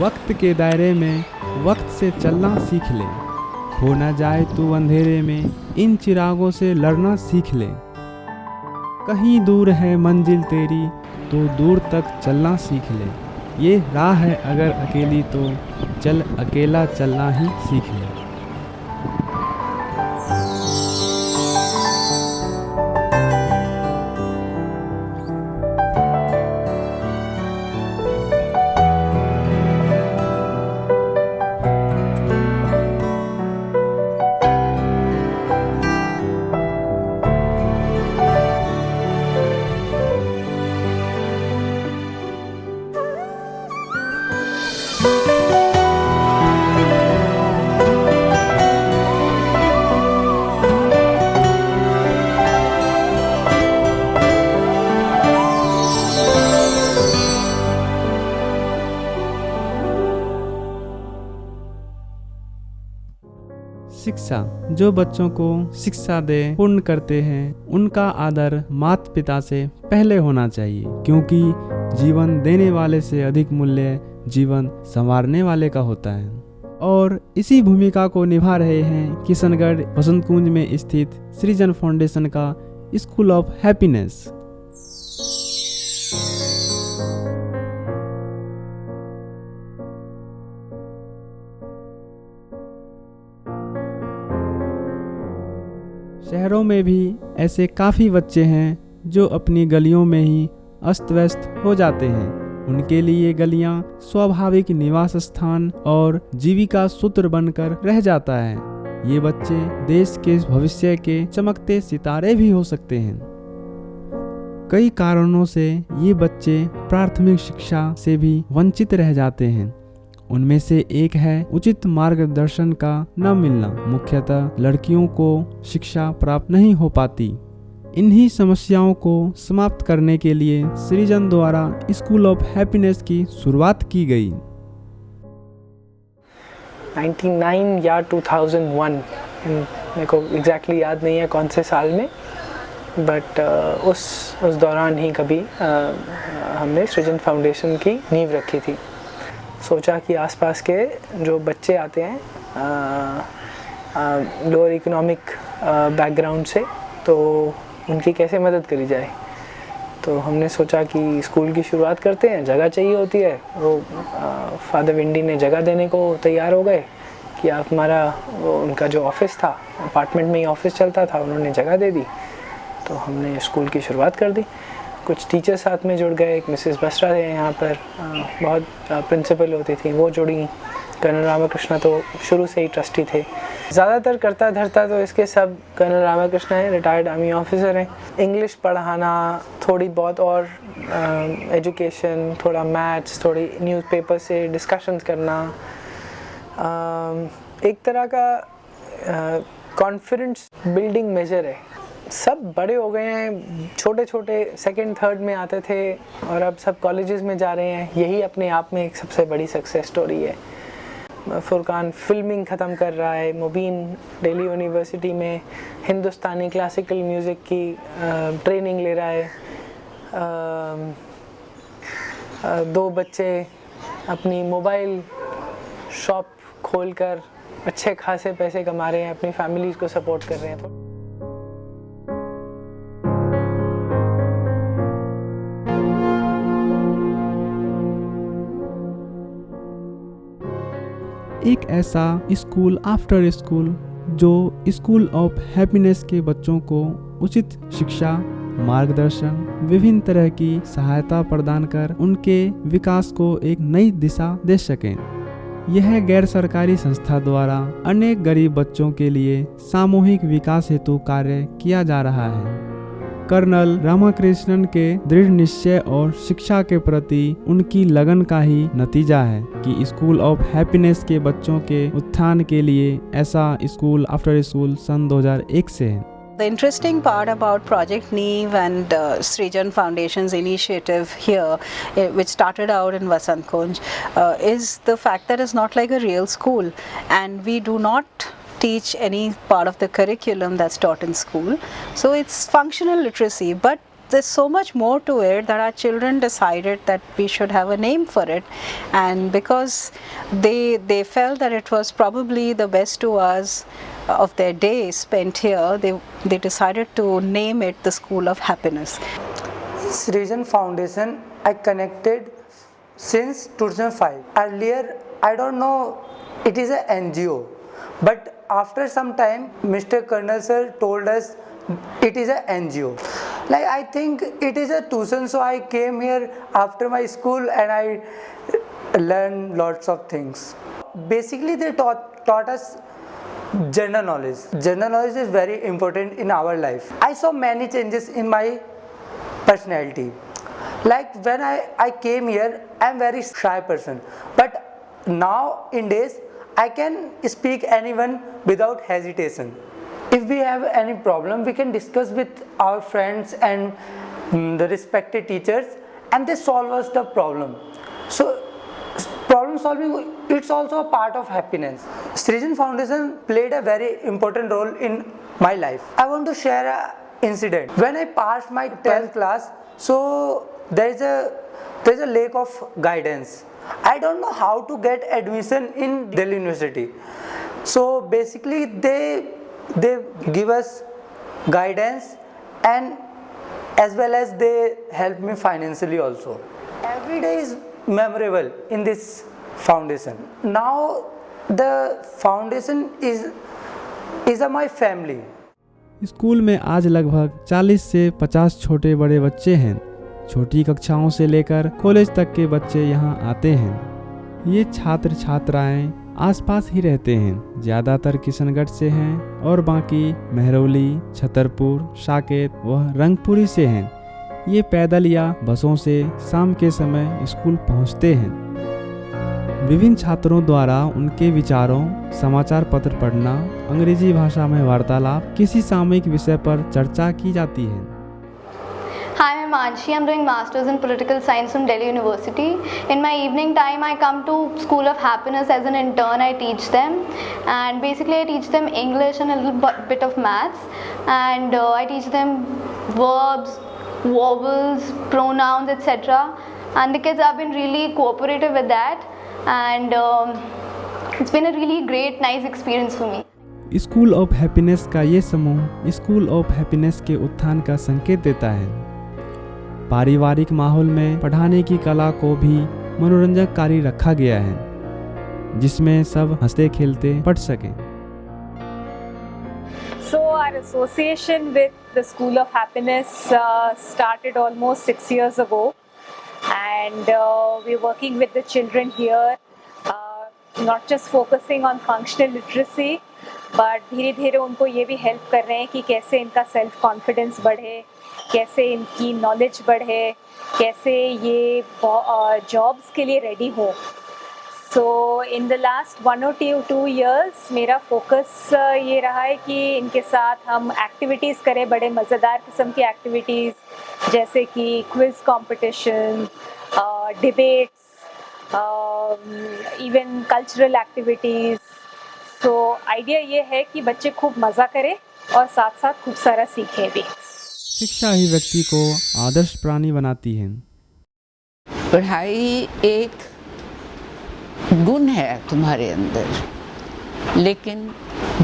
वक्त के दायरे में वक्त से चलना सीख ले, खो ना जाए तू अंधेरे में, इन चिरागों से लड़ना सीख ले। कहीं दूर है मंजिल तेरी तो दूर तक चलना सीख ले, ये राह है अगर अकेली तो चल अकेला चलना ही सीख ले। शिक्षा जो बच्चों को शिक्षा दे पूर्ण करते हैं, उनका आदर माता पिता से पहले होना चाहिए, क्योंकि जीवन देने वाले से अधिक मूल्य जीवन संवारने वाले का होता है। और इसी भूमिका को निभा रहे हैं किशनगढ़ बसंत कुंज में स्थित सृजन फाउंडेशन का स्कूल ऑफ हैप्पीनेस। शहरों में भी ऐसे काफ़ी बच्चे हैं जो अपनी गलियों में ही अस्त व्यस्त हो जाते हैं। उनके लिए गलियां स्वाभाविक निवास स्थान और जीविका सूत्र बनकर रह जाता है। ये बच्चे देश के भविष्य के चमकते सितारे भी हो सकते हैं। कई कारणों से ये बच्चे प्राथमिक शिक्षा से भी वंचित रह जाते हैं। उनमें से एक है उचित मार्गदर्शन का न मिलना। मुख्यतः लड़कियों को शिक्षा प्राप्त नहीं हो पाती। इन्हीं समस्याओं को समाप्त करने के लिए सृजन द्वारा स्कूल ऑफ हैप्पीनेस की शुरुआत की गई। 99 या 2001, मेरे को एग्जैक्टली याद नहीं है कौन से साल में, बट उस दौरान ही कभी हमने सृजन फाउंडेशन की नींव रखी थी। सोचा कि आसपास के जो बच्चे आते हैं लोअर इकोनॉमिक बैकग्राउंड से, तो उनकी कैसे मदद करी जाए। तो हमने सोचा कि स्कूल की शुरुआत करते हैं, जगह चाहिए होती है। वो फादर विंडी ने जगह देने को तैयार हो गए कि आप हमारा उनका जो ऑफिस था, अपार्टमेंट में ही ऑफिस चलता था, उन्होंने जगह दे दी। तो हमने स्कूल की शुरुआत कर दी। कुछ टीचर साथ में जुड़ गए। एक मिसेस बसरा थे यहाँ पर, बहुत प्रिंसिपल होती थी, वो जुड़ी। कर्नल रामाकृष्णा तो शुरू से ही ट्रस्टी थे। ज़्यादातर करता धरता तो इसके सब कर्नल रामाकृष्णा हैं, रिटायर्ड आर्मी ऑफिसर हैं। इंग्लिश पढ़ाना, थोड़ी बहुत और एजुकेशन, थोड़ा मैथ्स, थोड़ी न्यूज़पेपर से डिस्कशंस करना, एक तरह का कॉन्फिडेंस बिल्डिंग मेजर है। सब बड़े हो गए हैं, छोटे छोटे सेकंड थर्ड में आते थे और अब सब कॉलेजेस में जा रहे हैं। यही अपने आप में एक सबसे बड़ी सक्सेस स्टोरी है। फुरकान फिल्मिंग ख़त्म कर रहा है। मुबीन दिल्ली यूनिवर्सिटी में हिंदुस्तानी क्लासिकल म्यूज़िक की ट्रेनिंग ले रहा है। 2 बच्चे अपनी मोबाइल शॉप खोलकर अच्छे खासे पैसे कमा रहे हैं, अपनी फैमिलीज़ को सपोर्ट कर रहे हैं। एक ऐसा स्कूल आफ्टर स्कूल जो स्कूल ऑफ हैप्पीनेस के बच्चों को उचित शिक्षा, मार्गदर्शन, विभिन्न तरह की सहायता प्रदान कर उनके विकास को एक नई दिशा दे सके। यह गैर सरकारी संस्था द्वारा अनेक गरीब बच्चों के लिए सामूहिक विकास हेतु कार्य किया जा रहा है। कर्नल रामाकृष्णन के दृढ़ निश्चय और शिक्षा के प्रति उनकी लगन का ही नतीजा है कि स्कूल ऑफ हैप्पीनेस के बच्चों के उत्थान के लिए ऐसा स्कूल आफ्टर स्कूल सन 2001 से है। The interesting part about Project Neev and Srijan Foundation's initiative here, which started out in Vasant Kunj, is the fact that it's not like a real school, and we do not teach any part of the curriculum that's taught in school. So it's functional literacy, but there's so much more to it that our children decided that we should have a name for it, and because they felt that it was probably the best 2 hours of their day spent here, they decided to name it the School of Happiness. Srijan Foundation I connected since 2005. Earlier I don't know it is a NGO, but after some time Mr. Colonel sir told us it is a NGO. Like I think it is a tuition, so I came here after my school and I learned lots of things. Basically they taught us general knowledge. General knowledge is very important in our life. I saw many changes in my personality. Like when I came here, I am very shy person, but now in days I can speak anyone without hesitation. If we have any problem, we can discuss with our friends and the respected teachers, and they solve us the problem. So problem solving, it's also a part of happiness. Srijan Foundation played a very important role in my life. I want to share an incident. When I passed my 10th class, so there is a lack of guidance. I don't know how to get admission in Delhi University. So basically they give us guidance, and as well as they help me financially also. Every day is memorable in this foundation. Now the foundation is my family. School में आज लगभग 40 से 50 छोटे बड़े बच्चे हैं। छोटी कक्षाओं से लेकर कॉलेज तक के बच्चे यहाँ आते हैं। ये छात्र छात्राएं आसपास ही रहते हैं। ज़्यादातर किशनगढ़ से हैं और बाकी महरौली, छतरपुर, साकेत व रंगपुरी से हैं। ये पैदल या बसों से शाम के समय स्कूल पहुँचते हैं। विभिन्न छात्रों द्वारा उनके विचारों, समाचार पत्र पढ़ना, अंग्रेजी भाषा में वार्तालाप, किसी सामयिक विषय पर चर्चा की जाती है। Hi, I'm Manshi. I'm doing Masters in Political Science from Delhi University. In my evening time, I come to School of Happiness as an intern. I teach them, and basically I teach them English and a little bit of maths, and I teach them verbs, vowels, pronouns, etc. And the kids have been really cooperative with that, and it's been a really great, nice experience for me. School of happiness का ये समूह school of happiness के उत्थान का संकेत देता है। पारिवारिक माहौल में पढ़ाने की कला को भी मनोरंजककारी रखा गया है, जिसमें सब हंसते खेलते पढ़ सकें। So our association with the School of Happiness started almost 6 years ago, and we're working with the children here, not just focusing on functional literacy, but धीरे धीरे उनको ये भी हेल्प कर रहे हैं कि कैसे इनका सेल्फ कॉन्फिडेंस बढ़े, कैसे इनकी नॉलेज बढ़े, कैसे ये जॉब्स के लिए रेडी हो। So in the last 1 or 2 years मेरा फोकस ये रहा है कि इनके साथ हम एक्टिविटीज़ करें, बड़े मज़ेदार किस्म की एक्टिविटीज़, जैसे कि quiz competition, debates, even cultural activities. तो आइडिया ये है कि बच्चे खूब मज़ा करें और साथ साथ खूब सारा सीखें भी। शिक्षा ही व्यक्ति को आदर्श प्राणी बनाती है। पढ़ाई एक गुण है तुम्हारे अंदर, लेकिन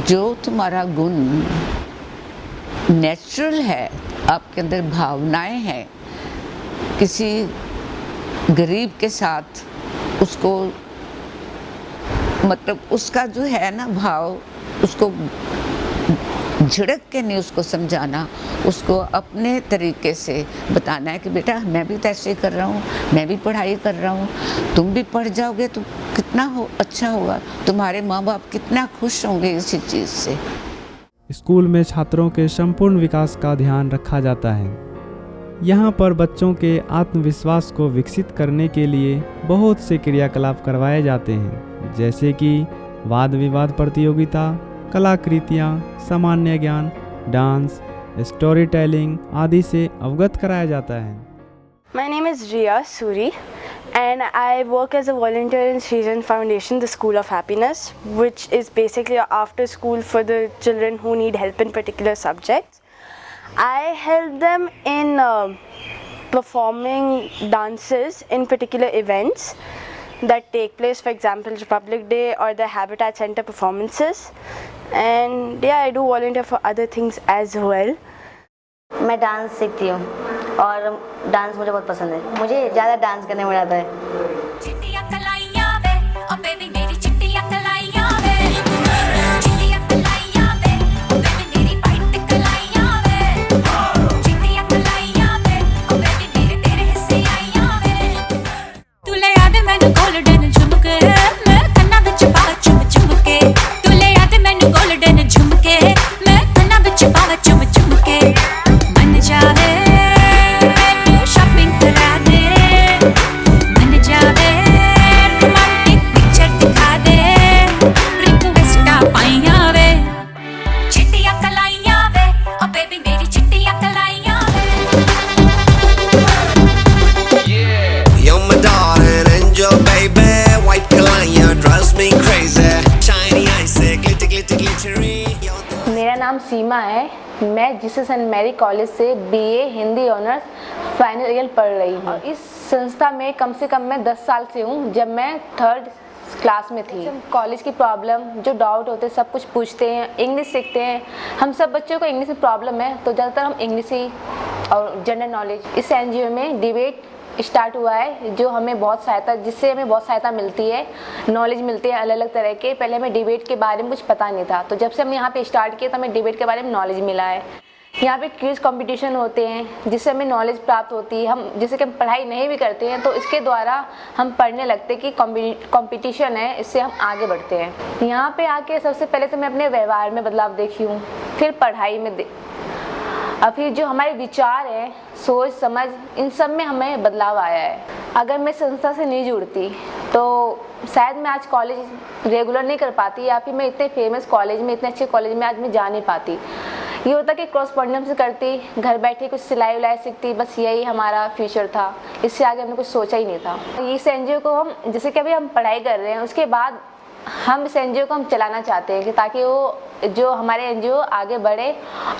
जो तुम्हारा गुण नेचुरल है, आपके अंदर भावनाएं हैं, किसी गरीब के साथ उसको मतलब उसका जो है ना भाव, उसको झिड़क के नहीं उसको समझाना, उसको अपने तरीके से बताना है कि बेटा मैं भी तो ऐसे कर रहा हूँ, मैं भी पढ़ाई कर रहा हूँ, तुम भी पढ़ जाओगे तो कितना अच्छा होगा, तुम्हारे माँ बाप कितना खुश होंगे इसी चीज़ से। स्कूल में छात्रों के संपूर्ण विकास का ध्यान रखा जाता है। यहाँ पर बच्चों के आत्मविश्वास को विकसित करने के लिए बहुत से क्रियाकलाप करवाए जाते हैं, जैसे कि वाद विवाद प्रतियोगिता, कलाकृतियाँ, सामान्य ज्ञान, डांस, स्टोरी टेलिंग आदि से अवगत कराया जाता है। My name is Riya Suri, and I work as a volunteer in Srijan Foundation, the School of Happiness, which is basically after school for the children who need help in particular subjects. I help them in performing dances in particular events that take place, for example Republic Day or the Habitat Center performances, and yeah, I do volunteer for other things as well. मैं dance सीखती हूँ और dance मुझे बहुत पसंद है, मुझे ज़्यादा डांस करने में आता है। मेरा नाम सीमा है, मैं जीसस एंड मैरी कॉलेज से BA Hindi honours final year पढ़ रही हूँ। इस संस्था में कम से कम मैं 10 साल से हूँ, जब मैं 3rd क्लास में थी। कॉलेज की प्रॉब्लम जो डाउट होते हैं सब कुछ पूछते हैं, इंग्लिश सीखते हैं। हम सब बच्चों को इंग्लिश में प्रॉब्लम है तो ज़्यादातर हम इंग्लिश ही और जनरल नॉलेज। इस एनजीओ में डिबेट स्टार्ट हुआ है जो हमें बहुत सहायता, जिससे हमें बहुत सहायता मिलती है, नॉलेज मिलती है अलग अलग तरह के। पहले हमें डिबेट के बारे में कुछ पता नहीं था, तो जब से हम यहाँ पे स्टार्ट किया तो हमें डिबेट के बारे में नॉलेज मिला है। यहाँ पे क्विज कंपटीशन होते हैं जिससे हमें नॉलेज प्राप्त होती है। हम जैसे कि हम पढ़ाई नहीं भी करते हैं तो इसके द्वारा हम पढ़ने लगते हैं कि कंपटीशन है, इससे हम आगे बढ़ते हैं। यहाँ पे आके सबसे पहले तो मैं अपने व्यवहार में बदलाव देखी हूँ, फिर पढ़ाई में और फिर जो हमारे विचार हैं, सोच समझ, इन सब में हमें बदलाव आया है। अगर मैं संस्था से नहीं जुड़ती तो शायद मैं आज कॉलेज रेगुलर नहीं कर पाती, या फिर मैं इतने फेमस कॉलेज में, इतने अच्छे कॉलेज में आज मैं जा नहीं पाती। ये होता कि क्रॉसपॉन्डेंस करती, घर बैठे कुछ सिलाई उलाई सीखती, बस यही हमारा फ्यूचर था। इससे आगे हमने कुछ सोचा ही नहीं था। इस एनजीओ को हम, जैसे कि अभी हम पढ़ाई कर रहे हैं, उसके बाद हम इस एनजीओ को हम चलाना चाहते हैं कि ताकि वो जो हमारे एनजीओ आगे बढ़े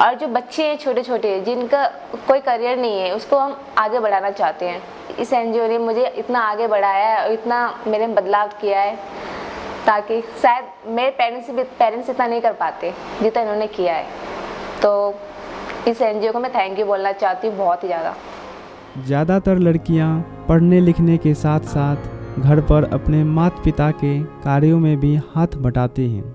और जो बच्चे हैं छोटे छोटे जिनका कोई करियर नहीं है उसको हम आगे बढ़ाना चाहते हैं। इस एनजीओ ने मुझे इतना आगे बढ़ाया है और इतना मेरे में बदलाव किया है ताकि शायद मेरे पेरेंट्स इतना नहीं कर पाते जितना इन्होंने किया है। तो इस एनजीओ को मैं थैंक यू बोलना चाहती हूँ बहुत ही ज़्यादा। ज़्यादातर लड़कियाँ पढ़ने लिखने के साथ साथ घर पर अपने माता पिता के कार्यों में भी हाथ बटाते हैं।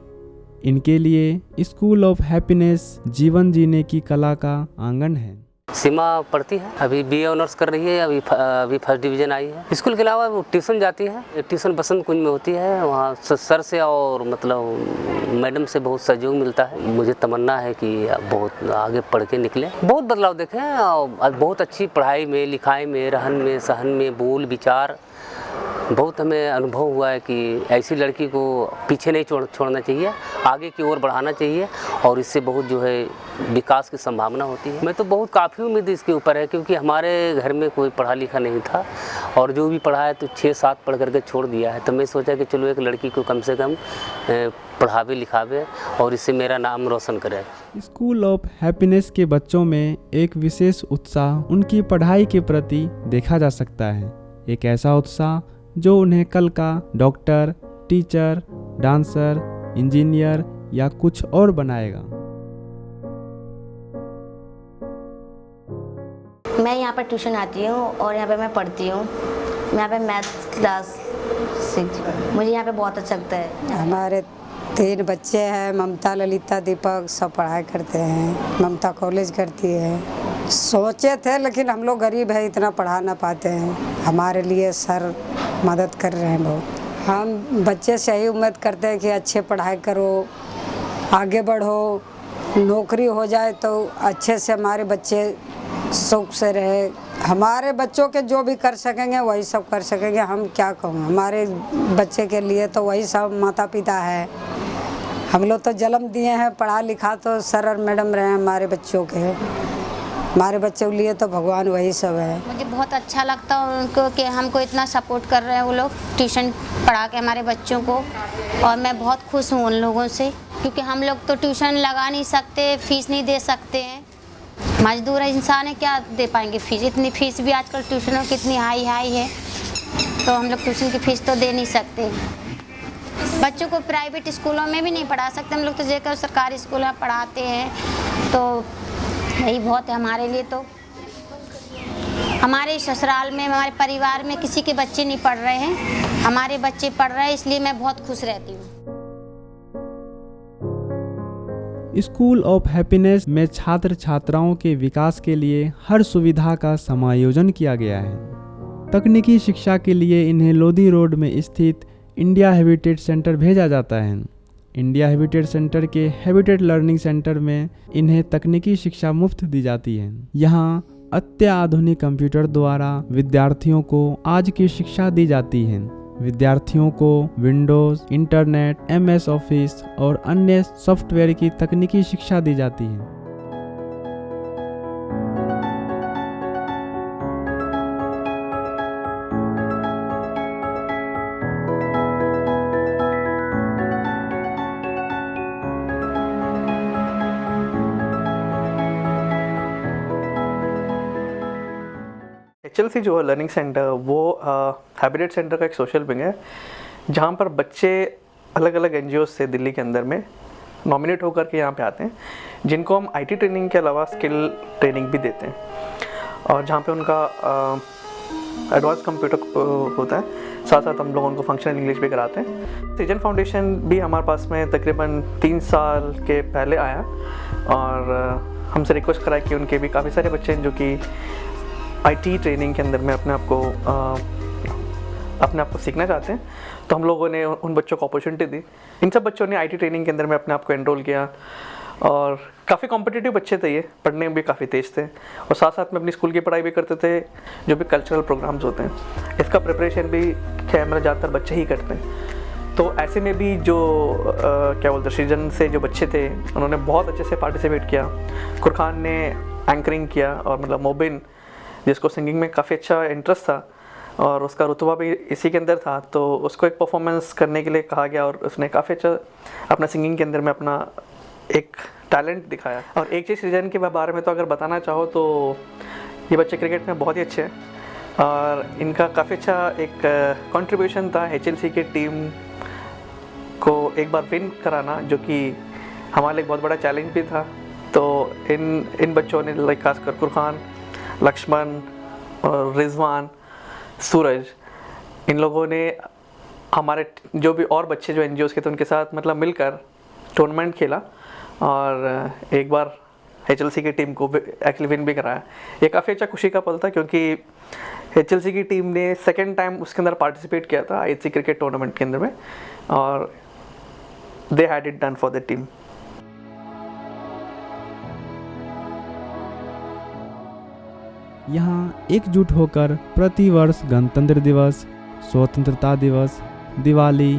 इनके लिए स्कूल ऑफ हैप्पीनेस जीवन जीने की कला का आंगन है। सीमा पढ़ती है, अभी बीए ऑनर्स कर रही है, अभी फर्स्ट डिवीज़न आई है। स्कूल के अलावा वो ट्यूशन जाती है। ट्यूशन बसंत कुंज में होती है, वहाँ सर से और मतलब मैडम से बहुत सहयोग मिलता है। मुझे तमन्ना है कि बहुत आगे पढ़ के निकले, बहुत बदलाव देखें और बहुत अच्छी पढ़ाई में, लिखाई में, रहन में, सहन में, बोल विचार, बहुत हमें अनुभव हुआ है कि ऐसी लड़की को पीछे नहीं छोड़ना चाहिए, आगे की ओर बढ़ाना चाहिए और इससे बहुत जो है विकास की संभावना होती है। मैं तो बहुत काफ़ी उम्मीद इसके ऊपर है क्योंकि हमारे घर में कोई पढ़ा लिखा नहीं था और जो भी पढ़ा है तो 6-7 पढ़ करके छोड़ दिया है। तो मैं सोचा कि चलो एक लड़की को कम से कम पढ़ावे लिखावे और इससे मेरा नाम रोशन करे। स्कूल ऑफ हैप्पीनेस के बच्चों में एक विशेष उत्साह उनकी पढ़ाई के प्रति देखा जा सकता है। एक ऐसा उत्साह जो उन्हें कल का डॉक्टर, टीचर, डांसर, इंजीनियर या कुछ और बनाएगा। मैं यहाँ पर ट्यूशन आती हूँ और यहाँ पे मैं पढ़ती हूँ। मैं यहाँ पे मैथ क्लास सीखती हूँ। मुझे यहाँ पे बहुत अच्छा लगता है। हमारे 3 बच्चे हैं, ममता, ललिता, दीपक, सब पढ़ाई करते हैं। ममता कॉलेज करती है। सोचे थे लेकिन हम लोग गरीब है, इतना पढ़ा ना पाते हैं। हमारे लिए सर मदद कर रहे हैं बहुत। हम बच्चे से यही उम्मीद करते हैं कि अच्छे पढ़ाई करो, आगे बढ़ो, नौकरी हो जाए तो अच्छे से हमारे बच्चे सुख से रहे। हमारे बच्चों के जो भी कर सकेंगे वही सब कर सकेंगे। हम क्या कहूँ, हमारे बच्चे के लिए तो वही सब माता पिता है। हम लोग तो जन्म दिए हैं, पढ़ा लिखा तो सर और मैडम रहे हमारे बच्चों के। हमारे बच्चों के लिए तो भगवान वही सब है। मुझे बहुत अच्छा लगता है उनको कि हमको इतना सपोर्ट कर रहे हैं वो लोग, ट्यूशन पढ़ा के हमारे बच्चों को। और मैं बहुत खुश हूँ उन लोगों से क्योंकि हम लोग तो ट्यूशन लगा नहीं सकते, फीस नहीं दे सकते हैं। मजदूर इंसान है, क्या दे पाएंगे फीस। इतनी फीस भी आजकल ट्यूशनों की इतनी हाई है, तो हम लोग ट्यूशन की फीस तो दे नहीं सकते। बच्चों को प्राइवेट स्कूलों में भी नहीं पढ़ा सकते हम लोग, तो जेकर सरकारी स्कूल में पढ़ाते हैं, तो यही बहुत है हमारे लिए। तो हमारे ससुराल में, हमारे परिवार में किसी के बच्चे नहीं पढ़ रहे हैं, हमारे बच्चे पढ़ रहे हैं, इसलिए मैं बहुत खुश रहती हूँ। स्कूल ऑफ हैप्पीनेस में छात्र छात्राओं के विकास के लिए हर सुविधा का समायोजन किया गया है। तकनीकी शिक्षा के लिए इन्हें लोधी रोड में स्थित इंडिया हैबिटेट सेंटर भेजा जाता है। इंडिया हैबिटेट सेंटर के हैबिटेट लर्निंग सेंटर में इन्हें तकनीकी शिक्षा मुफ्त दी जाती है। यहाँ अत्याधुनिक कंप्यूटर द्वारा विद्यार्थियों को आज की शिक्षा दी जाती है। विद्यार्थियों को विंडोज, इंटरनेट, MS ऑफिस और अन्य सॉफ्टवेयर की तकनीकी शिक्षा दी जाती है। HLC जो है लर्निंग सेंटर, वो हैबिटेट सेंटर का एक सोशल विंग है, जहाँ पर बच्चे अलग अलग NGOs से दिल्ली के अंदर में नॉमिनेट होकर के यहाँ पे आते हैं, जिनको हम IT ट्रेनिंग के अलावा स्किल ट्रेनिंग भी देते हैं, और जहाँ पे उनका एडवांस कंप्यूटर होता है, साथ साथ हम लोग उनको फंक्शनल इंग्लिश भी कराते हैं। सृजन फाउंडेशन भी हमारे पास में तकरीबन 3 साल के पहले आया, और हमसे रिक्वेस्ट कराया कि उनके भी काफ़ी सारे बच्चे हैं जो कि IT ट्रेनिंग के अंदर में अपने आप को सीखना चाहते हैं, तो हम लोगों ने उन बच्चों को अपॉर्चुनिटी दी। इन सब बच्चों ने IT ट्रेनिंग के अंदर में अपने आप को एनरोल किया, और काफ़ी कॉम्पिटिटिव बच्चे थे ये, पढ़ने में भी काफ़ी तेज़ थे, और साथ साथ में अपनी स्कूल की पढ़ाई भी करते थे। जो भी कल्चरल प्रोग्राम्स होते हैं, इसका प्रिपरेशन भी कैमरा ज़्यादातर बच्चे ही करते हैं। तो ऐसे में भी जो क्या बोलते हैं, सृजन से जो बच्चे थे, उन्होंने बहुत अच्छे से पार्टिसिपेट किया। कुरखान ने एंकरिंग किया, और मतलब मोबिन जिसको सिंगिंग में काफ़ी अच्छा इंटरेस्ट था और उसका रुतबा भी इसी के अंदर था, तो उसको एक परफॉर्मेंस करने के लिए कहा गया, और उसने काफ़ी अच्छा अपना सिंगिंग के अंदर में अपना एक टैलेंट दिखाया। और एक चीज़ सृजन के बारे में तो अगर बताना चाहो तो ये बच्चे क्रिकेट में बहुत ही अच्छे हैं, और इनका काफ़ी अच्छा एक कंट्रीब्यूशन था HLC की टीम को एक बार विन कराना, जो कि हमारे लिए बहुत बड़ा चैलेंज भी था। तो इन बच्चों ने, लाइक खासकर कुरखान, लक्ष्मण और रिजवान, सूरज, इन लोगों ने हमारे जो भी और बच्चे जो NGOs के थे उनके साथ मतलब मिलकर टूर्नामेंट खेला, और एक बार HLC की टीम को एक्चुअली विन भी कराया। ये काफ़ी अच्छा खुशी का पल था, क्योंकि HLC की टीम ने सेकेंड टाइम उसके अंदर पार्टिसिपेट किया था IHC क्रिकेट टूर्नामेंट के अंदर में, और they had it done for the team. यहाँ एकजुट होकर प्रतिवर्ष गणतंत्र दिवस, स्वतंत्रता दिवस, दिवाली,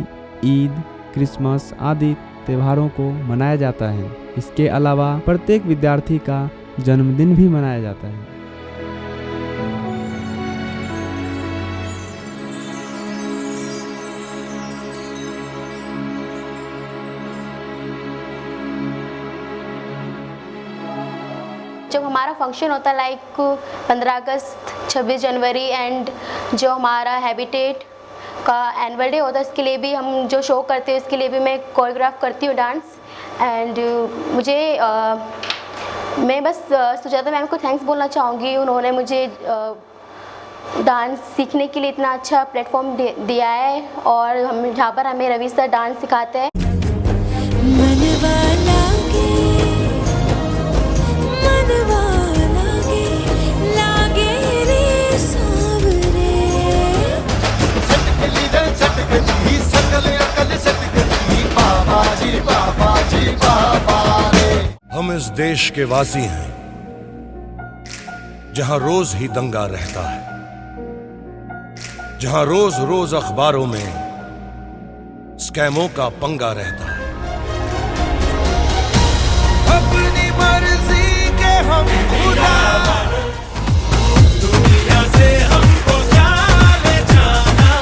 ईद, क्रिसमस आदि त्योहारों को मनाया जाता है। इसके अलावा प्रत्येक विद्यार्थी का जन्मदिन भी मनाया जाता है। जब हमारा फंक्शन होता है लाइक 15 अगस्त, 26 जनवरी एंड जो हमारा हैबिटेट का एनुअल डे होता है, इसके लिए भी हम जो शो करते हैं इसके लिए भी मैं कोरियोग्राफ करती हूँ डांस। एंड मुझे मैं बस सुजाता मैम को थैंक्स बोलना चाहूँगी, उन्होंने मुझे डांस सीखने के लिए इतना अच्छा प्लेटफॉर्म दिया है, और हम यहाँ पर हमें रवि सर डांस सिखाते हैं। हम इस देश के वासी हैं जहां रोज ही दंगा रहता है, जहां रोज रोज अखबारों में स्कैमों का पंगा रहता है। अपनी मर्जी के हम खुदा, दुनिया से हमको क्या ले जाना,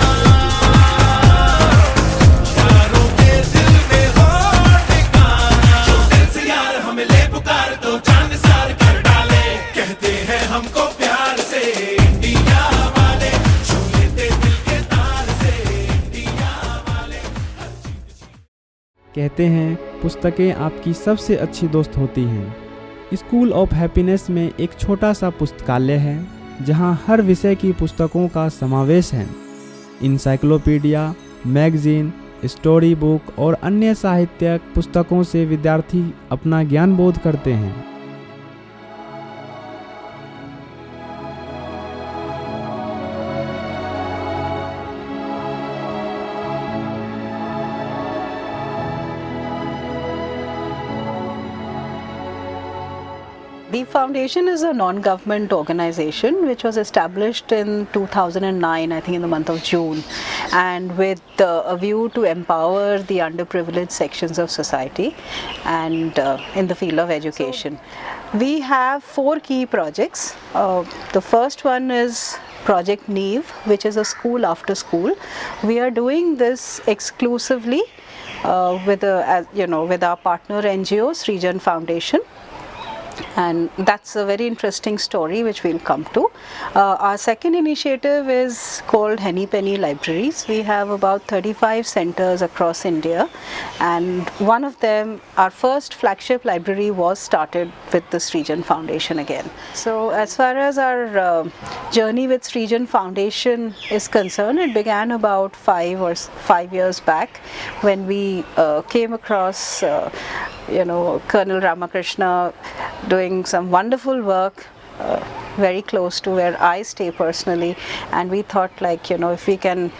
यारों के दिल में हो ठिकाना, जो दिल से यार हमें ले पुकार तो जान सार कर डाले। कहते हैं पुस्तकें आपकी सबसे अच्छी दोस्त होती हैं। स्कूल ऑफ हैप्पीनेस में एक छोटा सा पुस्तकालय है जहां हर विषय की पुस्तकों का समावेश है। इंसाइक्लोपीडिया, मैगजीन, स्टोरी बुक और अन्य साहित्यिक पुस्तकों से विद्यार्थी अपना ज्ञान बोध करते हैं। The foundation is a non-government organization which was established in 2009, I think in the month of June, and with a view to empower the underprivileged sections of society and in the field of education. We have 4 key projects. The first one is Project Neve, which is a school after school. We are doing this exclusively with our partner NGO, Srijan Foundation. And that's a very interesting story which we'll come to. Our second initiative is called Henny Penny Libraries. We have about 35 centers across India, and one of them, our first flagship library, was started with the Srijan Foundation again. So as far as our journey with Srijan Foundation is concerned, it began about 5 years back when we came across Colonel Ramakrishna doing some wonderful work very close to where I stay personally, and we thought if we can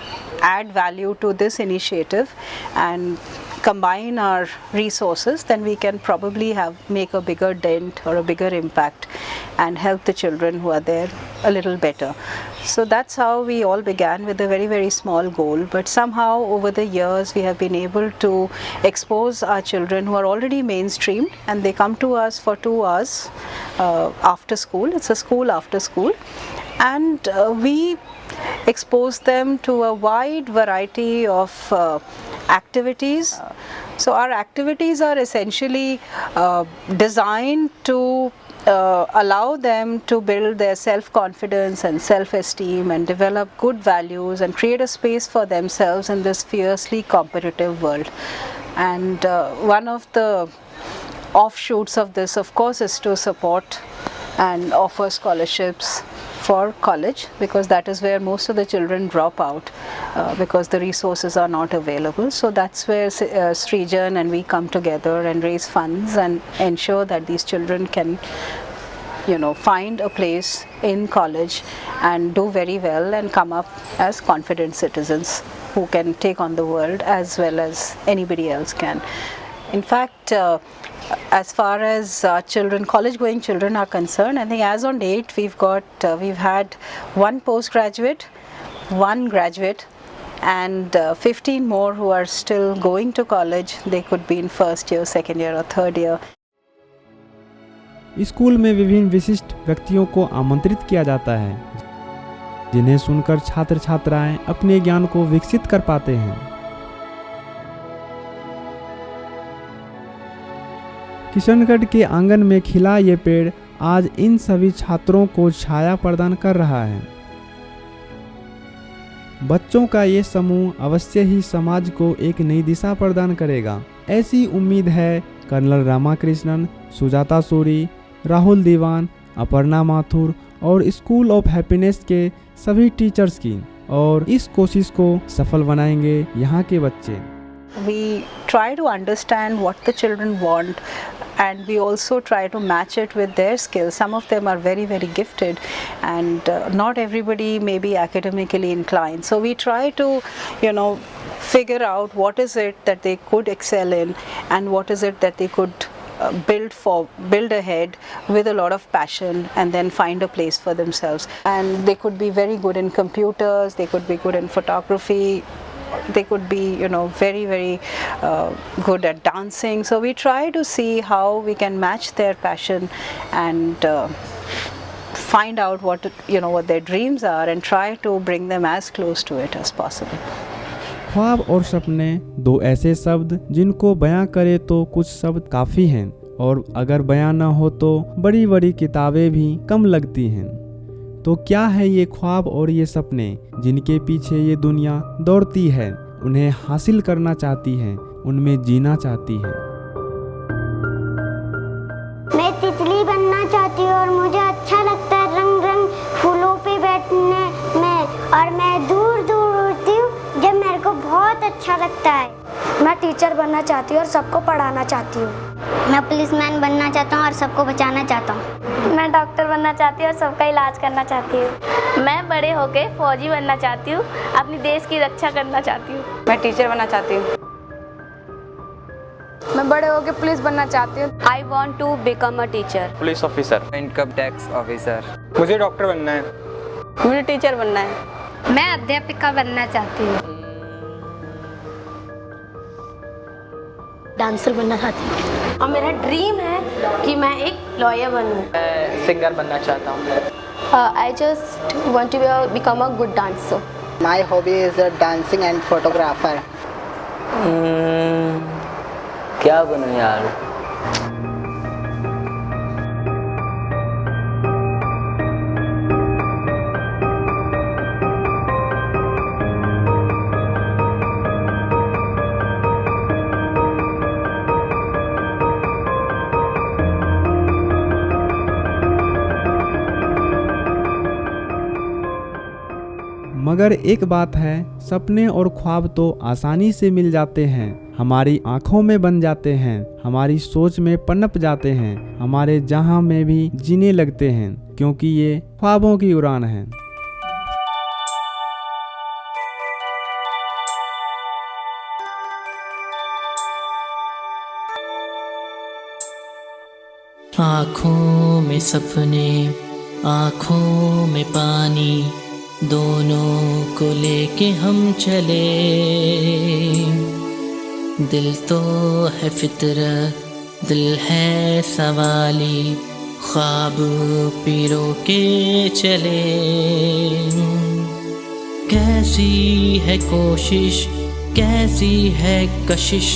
add value to this initiative and combine our resources, then we can probably make a bigger dent or a bigger impact and help the children who are there a little better. So that's how we all began, with a very, very small goal, but somehow over the years we have been able to expose our children who are already mainstreamed, and they come to us for 2 hours after school. It's a school after school, and we expose them to a wide variety of activities. So our activities are essentially designed to allow them to build their self-confidence and self-esteem and develop good values and create a space for themselves in this fiercely competitive world. And one of the offshoots of this, of course, is to support and offer scholarships for college, because that is where most of the children drop out because the resources are not available. So that's where Srijan and we come together and raise funds and ensure that these children can find a place in college and do very well and come up as confident citizens who can take on the world as well as anybody else can. In fact, as far as college-going children are concerned, I think as on date we've had 1 postgraduate, 1 graduate, and 15 more who are still going to college. They could be in first year, second year or third year. School में विभिन्न विशिष्ट व्यक्तियों को आमंत्रित किया जाता है, जिन्हें सुनकर छात्र छात्राएं अपने ज्ञान को विकसित कर पाते हैं। किशनगढ़ के आंगन में खिला ये पेड़ आज इन सभी छात्रों को छाया प्रदान कर रहा है। बच्चों का ये समूह अवश्य ही समाज को एक नई दिशा प्रदान करेगा, ऐसी उम्मीद है कर्नल रामाकृष्णन, सुजाता सूरी, राहुल दीवान, अपर्णा माथुर और स्कूल ऑफ हैप्पीनेस के सभी टीचर्स की, और इस कोशिश को सफल बनाएंगे यहाँ के बच्चे। We try to understand what the children want, and we also try to match it with their skills. Some of them are very, very gifted, and not everybody may be academically inclined. So we try to, figure out what is it that they could excel in and what is it that they could build ahead with a lot of passion, and then find a place for themselves. And they could be very good in computers, they could be good in photography, they could be very, very good at dancing. So we try to see how we can match their passion and find out what their dreams are and try to bring them as close to it as possible. ख्वाब और सपने, 2 ऐसे शब्द जिनको बयां करे तो कुछ शब्द काफ़ी हैं, और अगर बयां ना हो तो बड़ी बड़ी किताबें भी कम लगती हैं। तो क्या है ये ख्वाब और ये सपने जिनके पीछे ये दुनिया दौड़ती है, उन्हें हासिल करना चाहती है? उनमें जीना चाहती है। मैं तितली बनना चाहती हूँ और मुझे अच्छा लगता है रंग रंग फूलों पे बैठने में, और मैं दूर दूर उड़ती हूँ जब मेरे को बहुत अच्छा लगता है। मैं टीचर बनना चाहती हूँ और सबको पढ़ाना चाहती हूँ। मैं पुलिसमैन बनना चाहता हूँ और सबको बचाना चाहता हूँ। मैं डॉक्टर बनना चाहती हूँ और सबका इलाज करना चाहती हूँ। मैं बड़े होके फौजी बनना चाहती हूँ, अपनी देश की रक्षा करना चाहती हूँ। मैं टीचर बनना चाहती हूँ। मैं बड़े होके पुलिस बनना चाहती हूँ। I want to become a teacher. Police officer, income tax officer. मुझे डॉक्टर बनना है। मुझे टीचर बनना है। मैं अध्यापिका बनना चाहती हूँ। डांसर बनना चाहती हूँ और मेरा ड्रीम है कि मैं एक लॉयर बनूँ। मैं सिंगर बनना चाहता हूँ। I just want to become a good dancer. My hobby is dancing and photographer. क्या बनूं यार? मगर एक बात है, सपने और ख्वाब तो आसानी से मिल जाते हैं, हमारी आंखों में बन जाते हैं, हमारी सोच में पनप जाते हैं, हमारे जहां में भी जीने लगते हैं, क्योंकि ये ख्वाबों की उड़ान है। आँखों में सपने, आँखों में पानी, दोनों को लेके हम चले। दिल तो है फितरत, दिल है सवाली, ख्वाब पीरो के चले। कैसी है कोशिश, कैसी है कशिश,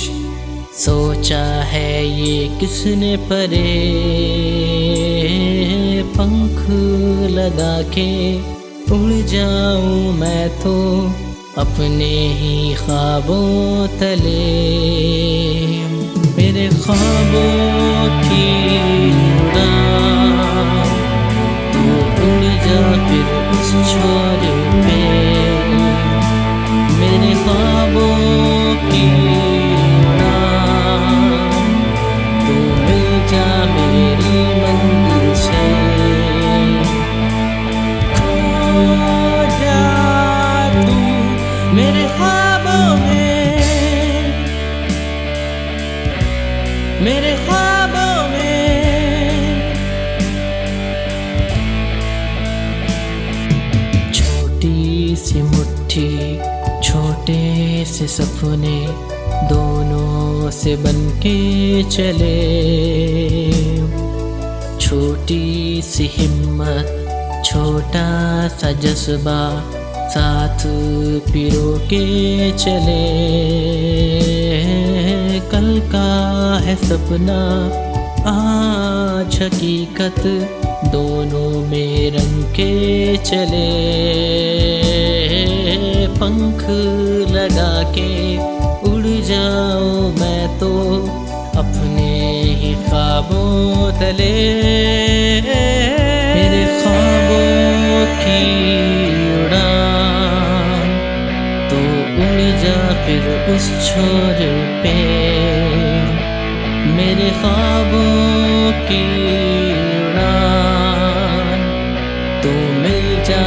सोचा है ये किसने परे। पंख लगा के उड़ जाऊं मैं तो अपने ही ख्वाबों तले। मेरे ख्वाबों की उड़ान, तू उड़ जा फिर उस छोर पे। मेरे ख्वाबों की उड़ान, तू मिल जा मेरी मंजिल से। मेरे ख्वाबों में, मेरे ख्वाबों में। छोटी सी मुट्ठी, छोटे से सपने, दोनों से बनके चले। छोटी सी हिम्मत, छोटा सा जज्बा, साथ पिरो के चले। कल का है सपना, आज हकीकत, दोनों में रंग के चले। पंख लगा के उड़ जाऊं मैं तो अपने ही ख्वाबों तले। मेरे ख्वाबों की उड़ान, तो उड़ जा फिर उस छोर पे। मेरे ख्वाबों की उड़ान, तो मिल जा